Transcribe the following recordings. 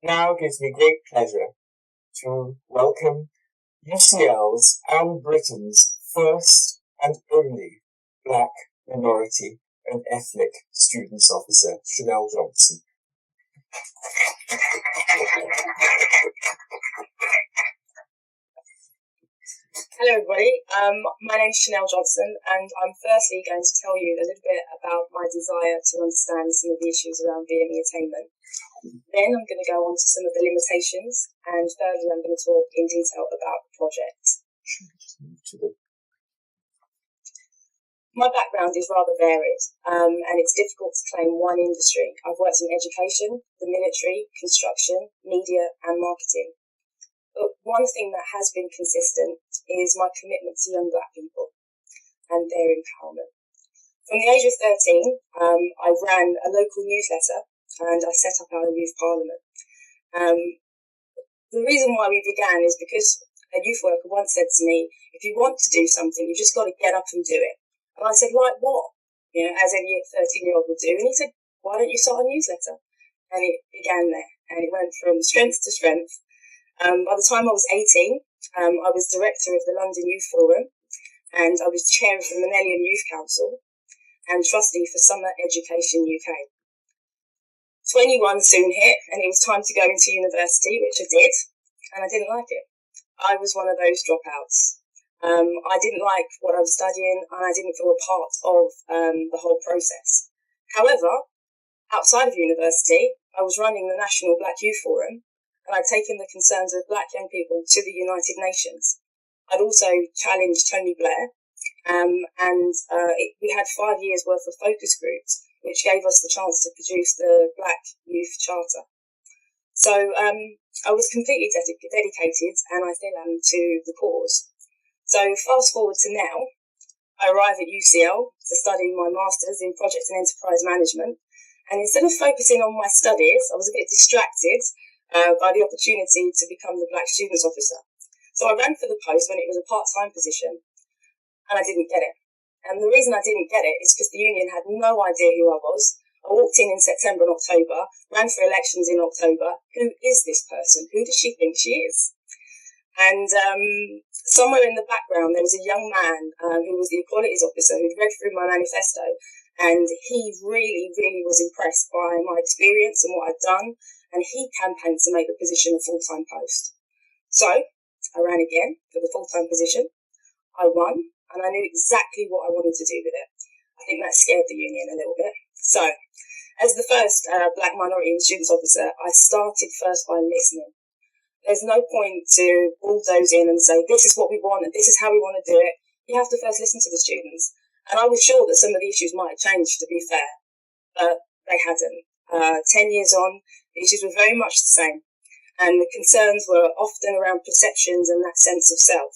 Now gives me great pleasure to welcome UCL's and Britain's first and only Black Minority and Ethnic Students Officer, Shanell Johnson. Hello everybody, my name is Shanell Johnson and I'm firstly going to tell you a little bit about my desire to understand some of the issues around BME attainment. Then I'm going to go on to some of the limitations and thirdly I'm going to talk in detail about the project. My background is rather varied and it's difficult to claim one industry. I've worked in education, the military, construction, media and marketing. But one thing that has been consistent is my commitment to young Black people and their empowerment. From the age of 13, I ran a local newsletter and I set up our youth parliament. The reason why we began is because a youth worker once said to me, if you want to do something, you've just got to get up and do it. And I said, like what? You know, as any 13-year-old would do. And he said, why don't you start a newsletter? And it began there. And it went from strength to strength. By the time I was 18, I was director of the London Youth Forum and I was chair of the Millennium Youth Council and trustee for Summer Education UK. 21 soon hit and it was time to go into university, which I did, and I didn't like it. I was one of those dropouts. I didn't like what I was studying and I didn't feel a part of the whole process. However, outside of university, I was running the National Black Youth Forum and I'd taken the concerns of Black young people to the United Nations. I'd also challenged Tony Blair, we had 5 years worth of focus groups, which gave us the chance to produce the Black Youth Charter. So I was completely dedicated, and I still am, to the cause. So fast forward to now, I arrive at UCL to study my Masters in Project and Enterprise Management, and instead of focusing on my studies, I was a bit distracted by the opportunity to become the Black Students Officer. So I ran for the post when it was a part-time position and I didn't get it. And the reason I didn't get it is because the union had no idea who I was. I walked in September and October, ran for elections in October. Who is this person? Who does she think she is? And somewhere in the background there was a young man who was the Equalities Officer who'd read through my manifesto, and he really, really was impressed by my experience and what I'd done. And he campaigned to make the position a full-time post. So I ran again for the full-time position. I won, and I knew exactly what I wanted to do with it. I think that scared the union a little bit. So as the first Black minority and students officer, I started first by listening. There's no point to bulldoze in and say, this is what we want and this is how we want to do it. You have to first listen to the students. And I was sure that some of the issues might have changed, to be fair, but they hadn't. 10 years on, the issues were very much the same, and the concerns were often around perceptions and that sense of self.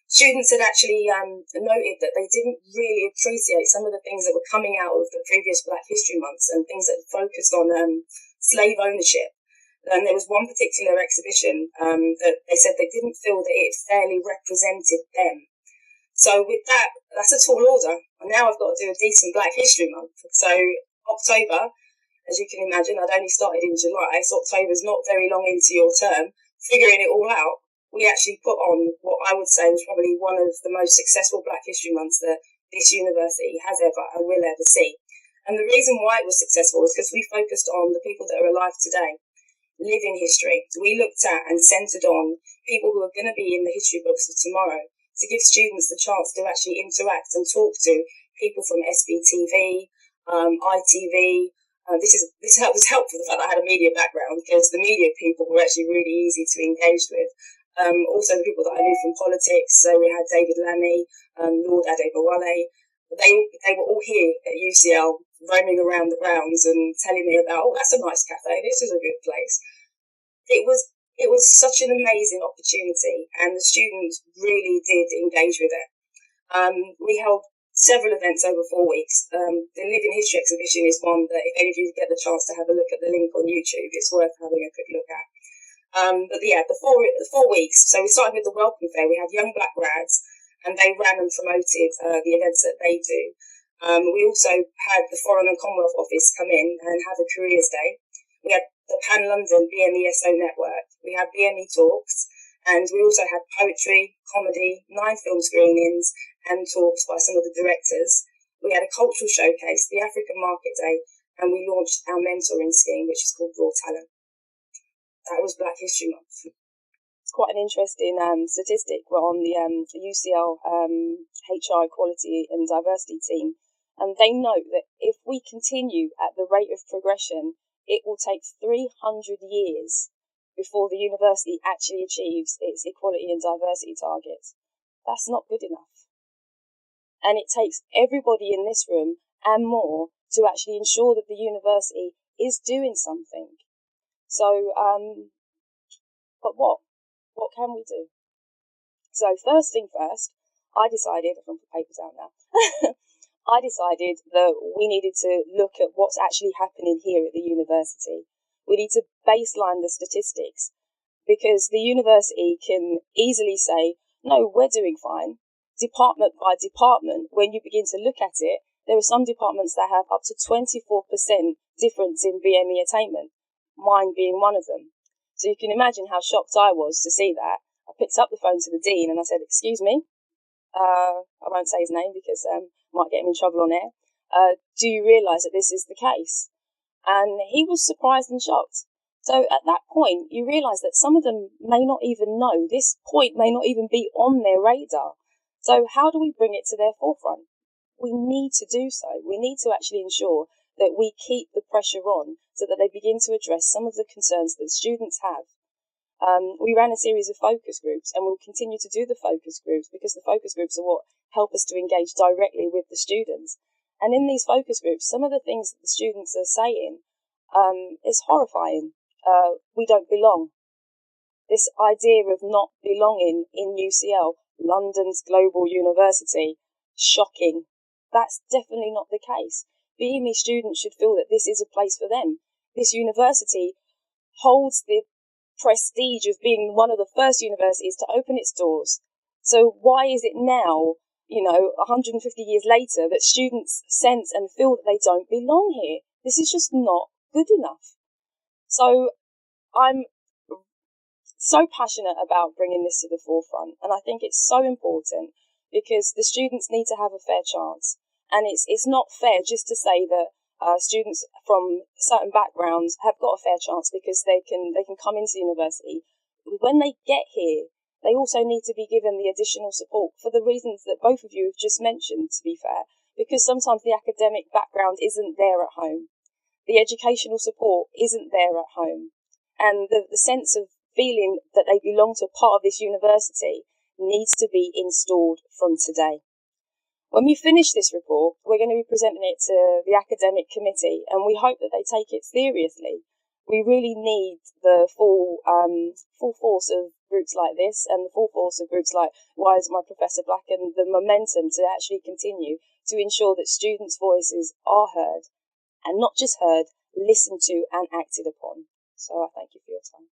Students had actually noted that they didn't really appreciate some of the things that were coming out of the previous Black History Months and things that focused on slave ownership. And there was one particular exhibition that they said they didn't feel that it fairly represented them. So with that, that's a tall order. And now I've got to do a decent Black History Month. So October, as you can imagine, I'd only started in July, so October's not very long into your term. Figuring it all out, we actually put on what I would say was probably one of the most successful Black History Months that this university has ever and will ever see. And the reason why it was successful is because we focused on the people that are alive today, living history. We looked at and centred on people who are going to be in the history books of tomorrow, to give students the chance to actually interact and talk to people from SBTV, ITV. This was helpful, the fact that I had a media background, because the media people were actually really easy to engage with. Also the people that I knew from politics, so we had David Lammy, Lord Adebowale. They were all here at UCL, roaming around the grounds and telling me about, that's a nice cafe, this is a good place. It was such an amazing opportunity, and the students really did engage with it. We held several events over 4 weeks. The Living History exhibition is one that if any of you get the chance to have a look at the link on YouTube, it's worth having a quick look at. But yeah, the 4 weeks. So we started with the Welcome Fair. We had young Black grads, and they ran and promoted the events that they do. We also had the Foreign and Commonwealth Office come in and have a careers day. We had the pan-London BMESO network. We had BME talks, and we also had poetry, comedy, 9 film screenings, and talks by some of the directors. We had a cultural showcase, the African Market Day, and we launched our mentoring scheme, which is called Raw Talent. That was Black History Month. It's quite an interesting statistic. We're on the UCL HR Equality and Diversity team, and they note that if we continue at the rate of progression, it will take 300 years before the university actually achieves its equality and diversity targets. That's not good enough. And it takes everybody in this room and more to actually ensure that the university is doing something. So, but what? What can we do? So first thing first, I decided, if I'm put papers out now, I decided that we needed to look at what's actually happening here at the university. We need to baseline the statistics, because the university can easily say, no, we're doing fine. Department by department, when you begin to look at it, there are some departments that have up to 24% difference in BME attainment, mine being one of them. So you can imagine how shocked I was to see that. I picked up the phone to the dean and I said, excuse me, I won't say his name because I might get him in trouble on air. Do you realise that this is the case? And he was surprised and shocked. So at that point, you realise that some of them may not even know. This point may not even be on their radar. So how do we bring it to their forefront? We need to do so. We need to actually ensure that we keep the pressure on so that they begin to address some of the concerns that students have. We ran a series of focus groups, and we'll continue to do the focus groups because the focus groups are what help us to engage directly with the students. And in these focus groups, some of the things that the students are saying is horrifying. We don't belong. This idea of not belonging in UCL, London's global university, shocking. That's definitely not the case. BME students should feel that this is a place for them. This university holds the prestige of being one of the first universities to open its doors. So why is it now, 150 years later, that students sense and feel that they don't belong here? This is just not good enough. So I'm so passionate about bringing this to the forefront, and I think it's so important because the students need to have a fair chance. And it's not fair just to say that students from certain backgrounds have got a fair chance because they can come into university. When they get here, they also need to be given the additional support for the reasons that both of you have just mentioned, to be fair, because sometimes the academic background isn't there at home. The educational support isn't there at home. And the sense of feeling that they belong to a part of this university needs to be installed from today. When we finish this report, we're going to be presenting it to the academic committee, and we hope that they take it seriously. We really need the full force of groups like this and the full force of groups like Why Is My Professor Black, and the momentum to actually continue to ensure that students' voices are heard, and not just heard, listened to and acted upon. So I thank you for your time.